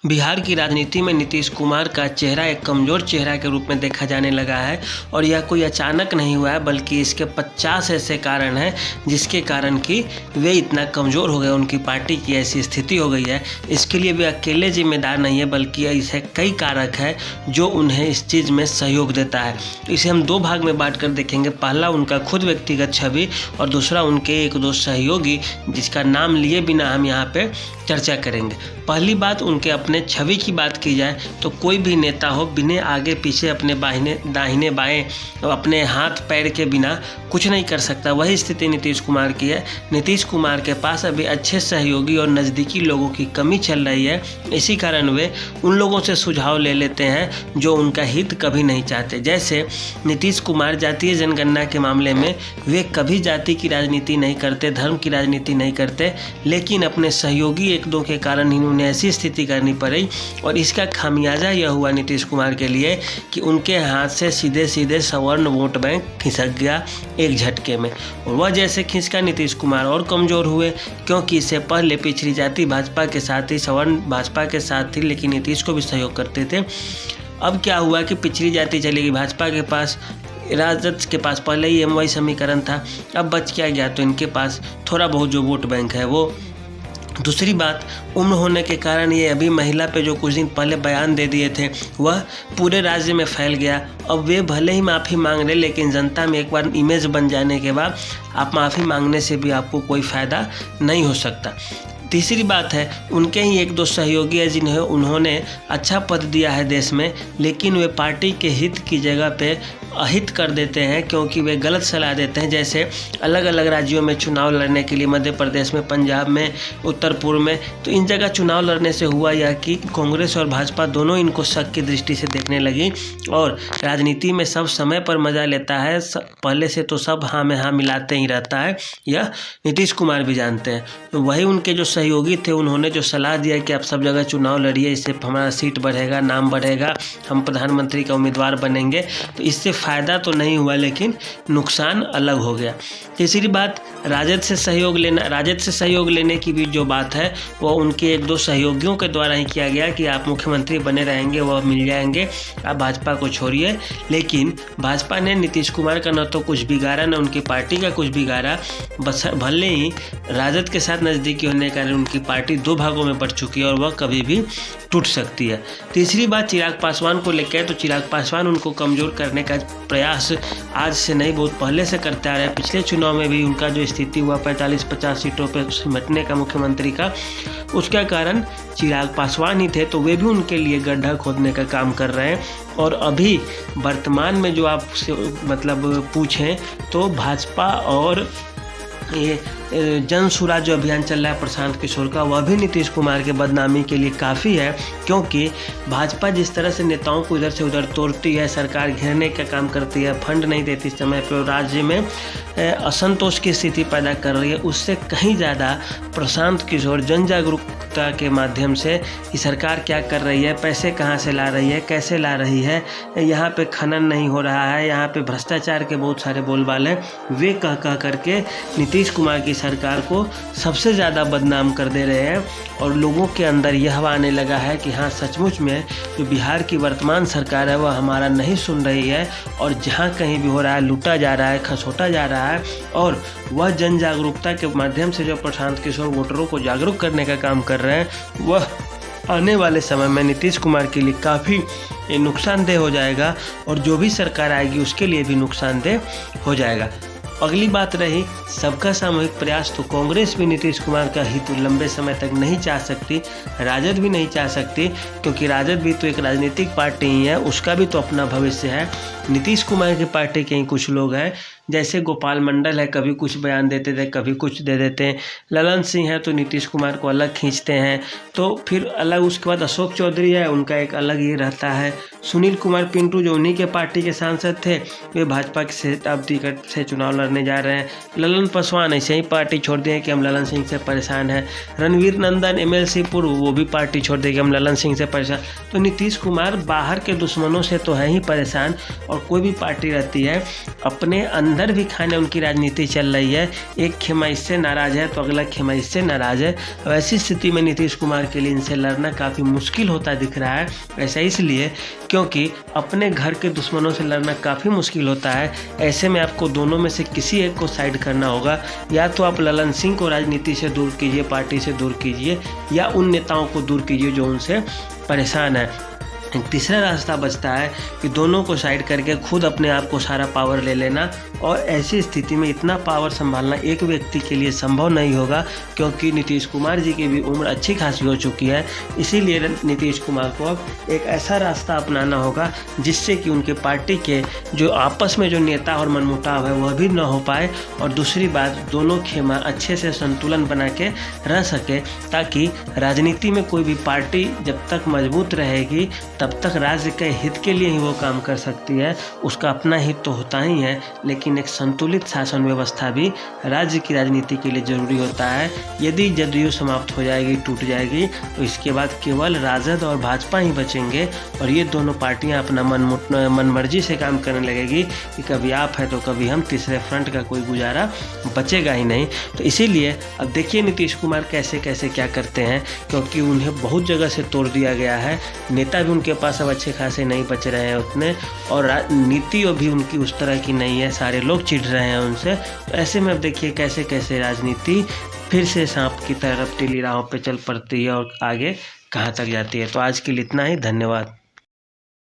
बिहार की राजनीति में नीतीश कुमार का चेहरा एक कमज़ोर चेहरा के रूप में देखा जाने लगा है और यह कोई अचानक नहीं हुआ है, बल्कि इसके 50 ऐसे कारण हैं जिसके कारण कि वे इतना कमज़ोर हो गए, उनकी पार्टी की ऐसी स्थिति हो गई है। इसके लिए वे अकेले जिम्मेदार नहीं है, बल्कि ऐसे कई कारक हैं जो उन्हें इस चीज़ में सहयोग देता है। इसे हम दो भाग में बांट कर देखेंगे। पहला उनका खुद व्यक्तिगत छवि और दूसरा उनके एक दो सहयोगी जिसका नाम लिए बिना हम यहाँ पे चर्चा करेंगे। पहली बात, उनके अपने छवि की बात की जाए तो कोई भी नेता हो बिना आगे पीछे अपने दाहिने बाएं अपने हाथ पैर के बिना कुछ नहीं कर सकता। वही स्थिति नीतीश कुमार की है। नीतीश कुमार के पास अभी अच्छे सहयोगी और नज़दीकी लोगों की कमी चल रही है। इसी कारण वे उन लोगों से सुझाव ले लेते हैं जो उनका हित कभी नहीं चाहते। जैसे नीतीश कुमार जातीय जनगणना के मामले में वे कभी जाति की राजनीति नहीं करते, धर्म की राजनीति नहीं करते, लेकिन अपने सहयोगी एक दो के कारण ही उन्हें ऐसी स्थिति करनी पड़ी और इसका खामियाजा यह हुआ नीतीश कुमार के लिए कि उनके हाथ से सीधे सीधे सवर्ण वोट बैंक खिसक गया एक झटके में। और वह जैसे खिसका, नीतीश कुमार और कमज़ोर हुए, क्योंकि इससे पहले पिछड़ी जाति भाजपा के साथ ही, सवर्ण भाजपा के साथ थी, लेकिन नीतीश को भी सहयोग करते थे। अब क्या हुआ कि पिछड़ी जाति चली गई भाजपा के पास, राजद के पास पहले ही MY समीकरण था, अब बच क्या गया तो इनके पास थोड़ा बहुत जो वोट बैंक है वो। दूसरी बात, उम्र होने के कारण ये अभी महिला पे जो कुछ दिन पहले बयान दे दिए थे वह पूरे राज्य में फैल गया। अब वे भले ही माफ़ी मांग रहे, लेकिन जनता में एक बार इमेज बन जाने के बाद आप माफ़ी मांगने से भी आपको कोई फ़ायदा नहीं हो सकता। तीसरी बात है, उनके ही एक दो सहयोगी है जिन्हें उन्होंने अच्छा पद दिया है देश में, लेकिन वे पार्टी के हित की जगह पे अहित कर देते हैं, क्योंकि वे गलत सलाह देते हैं। जैसे अलग अलग राज्यों में चुनाव लड़ने के लिए, मध्य प्रदेश में, पंजाब में, उत्तर पूर्व में, तो इन जगह चुनाव लड़ने से हुआ यह कि कांग्रेस और भाजपा दोनों इनको शक की दृष्टि से देखने लगी। और राजनीति में सब समय पर मजा लेता है, पहले से तो सब हाँ में हाँ मिलाते ही रहता है, यह नीतीश कुमार भी जानते हैं। तो वही उनके जो सहयोगी थे उन्होंने जो सलाह दिया कि आप सब जगह चुनाव लड़िए, इससे हमारा सीट बढ़ेगा, नाम बढ़ेगा, हम प्रधानमंत्री का उम्मीदवार बनेंगे, तो इससे फ़ायदा तो नहीं हुआ लेकिन नुकसान अलग हो गया। तीसरी बात, राजद से सहयोग लेने की भी जो बात है वो उनके एक दो सहयोगियों के द्वारा ही किया गया कि आप मुख्यमंत्री बने रहेंगे, वह मिल जाएंगे, आप भाजपा को छोड़िए। लेकिन भाजपा ने नीतीश कुमार का न तो कुछ बिगाड़ा, न उनकी पार्टी का कुछ बिगाड़ा। बस भले ही राजद के साथ नज़दीकी होने के कारण उनकी पार्टी दो भागों में बढ़ चुकी है और वह कभी भी टूट सकती है। तीसरी बात, चिराग पासवान को लेकर, तो चिराग पासवान उनको कमज़ोर करने का प्रयास आज से नहीं, बहुत पहले से करते आ रहे हैं। पिछले चुनाव में भी उनका जो स्थिति हुआ 45-50 सीटों पर सिमटने का मुख्यमंत्री का, उसका कारण चिराग पासवान ही थे, तो वे भी उनके लिए गड्ढा खोदने का काम कर रहे हैं। और अभी वर्तमान में जो आप मतलब पूछें तो भाजपा और ये जन सुराज जो अभियान चल रहा है प्रशांत किशोर का, वह भी नीतीश कुमार के बदनामी के लिए काफ़ी है, क्योंकि भाजपा जिस तरह से नेताओं को इधर से उधर तोड़ती है, सरकार घेरने का काम करती है, फंड नहीं देती समय पर, राज्य में असंतोष की स्थिति पैदा कर रही है, उससे कहीं ज़्यादा प्रशांत किशोर जन जागरूकता के माध्यम से कि सरकार क्या कर रही है, पैसे कहाँ से ला रही है, कैसे ला रही है, यहाँ पे खनन नहीं हो रहा है, यहाँ पे भ्रष्टाचार के बहुत सारे बोलबाल हैं, वे कह करके नीतीश कुमार की सरकार को सबसे ज़्यादा बदनाम कर दे रहे हैं। और लोगों के अंदर यह आने लगा है कि हाँ, सचमुच में जो बिहार की वर्तमान सरकार है वह हमारा नहीं सुन रही है और जहाँ कहीं भी हो रहा है लूटा जा रहा है, खसोटा जा रहा है। और वह जन जागरूकता के माध्यम से जो प्रशांत किशोर वोटरों को जागरूक करने का काम कर रहे हैं, वह आने वाले समय में नीतीश कुमार के लिए काफ़ी नुकसानदेह हो जाएगा और जो भी सरकार आएगी उसके लिए भी नुकसानदेह हो जाएगा। अगली बात रही सबका सामूहिक प्रयास, तो कांग्रेस भी नीतीश कुमार का हित लंबे समय तक नहीं चाह सकती, राजद भी नहीं चाह सकती, क्योंकि राजद भी तो एक राजनीतिक पार्टी ही है, उसका भी तो अपना भविष्य है। नीतीश कुमार की पार्टी के ही कुछ लोग हैं, जैसे गोपाल मंडल है, कभी कुछ बयान देते थे, कभी कुछ दे देते हैं। ललन सिंह है तो नीतीश कुमार को अलग खींचते हैं, तो फिर अलग। उसके बाद अशोक चौधरी है, उनका एक अलग ही रहता है। सुनील कुमार पिंटू जो उन्हीं के पार्टी के सांसद थे, वे भाजपा से अब टिकट से चुनाव लड़ने जा रहे हैं। ललन पासवान ऐसे ही पार्टी छोड़ दिए कि हम ललन सिंह से परेशान हैं। रणवीर नंदन MLC पूर्व, वो भी पार्टी छोड़ दिए कि हम ललन सिंह से परेशान। तो नीतीश कुमार बाहर के दुश्मनों से तो है ही परेशान, और कोई भी पार्टी रहती है अपने अंदर अंदर भी खाने उनकी राजनीति चल रही है। एक खेमा इससे नाराज़ है तो अगला खेमा इससे नाराज़ है। अब ऐसी स्थिति में नीतीश कुमार के लिए इनसे लड़ना काफ़ी मुश्किल होता दिख रहा है। ऐसा इसलिए क्योंकि अपने घर के दुश्मनों से लड़ना काफ़ी मुश्किल होता है। ऐसे में आपको दोनों में से किसी एक को साइड करना होगा। या तो आप ललन सिंह को राजनीति से दूर कीजिए, पार्टी से दूर कीजिए, या उन नेताओं को दूर कीजिए जो उनसे परेशान है। एक तीसरा रास्ता बचता है कि दोनों को साइड करके खुद अपने आप को सारा पावर ले लेना। और ऐसी स्थिति में इतना पावर संभालना एक व्यक्ति के लिए संभव नहीं होगा, क्योंकि नीतीश कुमार जी की भी उम्र अच्छी खासी हो चुकी है। इसीलिए नीतीश कुमार को अब एक ऐसा रास्ता अपनाना होगा जिससे कि उनके पार्टी के जो आपस में जो नेता और मनमुटाव है वह भी न हो पाए। और दूसरी बात, दोनों खेमा अच्छे से संतुलन बना के रह सके, ताकि राजनीति में कोई भी पार्टी जब तक मजबूत रहेगी तब तक राज्य के हित के लिए ही वो काम कर सकती है। उसका अपना हित तो होता ही है, लेकिन एक संतुलित शासन व्यवस्था भी राज्य की राजनीति के लिए जरूरी होता है। यदि जदयू समाप्त हो जाएगी, टूट जाएगी, तो इसके बाद केवल राजद और भाजपा ही बचेंगे। और ये दोनों पार्टियां अपना मनमर्जी से काम करने लगेगी कि कभी आप है तो कभी हम, तीसरे फ्रंट का कोई गुजारा बचेगा ही नहीं। तो इसीलिए अब देखिए नीतीश कुमार कैसे कैसे क्या करते हैं, क्योंकि उन्हें बहुत जगह से तोड़ दिया गया है। नेता भी उनके पास अब अच्छे खासे नहीं बच रहे हैं उतने, और नीति भी उनकी उस तरह की नहीं है। सारे लोग चिढ़ रहे हैं उनसे। तो ऐसे में अब देखिए कैसे कैसे राजनीति फिर से सांप की तरफ टेढ़ी राहों पे चल पड़ती है और आगे कहाँ तक जाती है। तो आज के लिए इतना ही, धन्यवाद।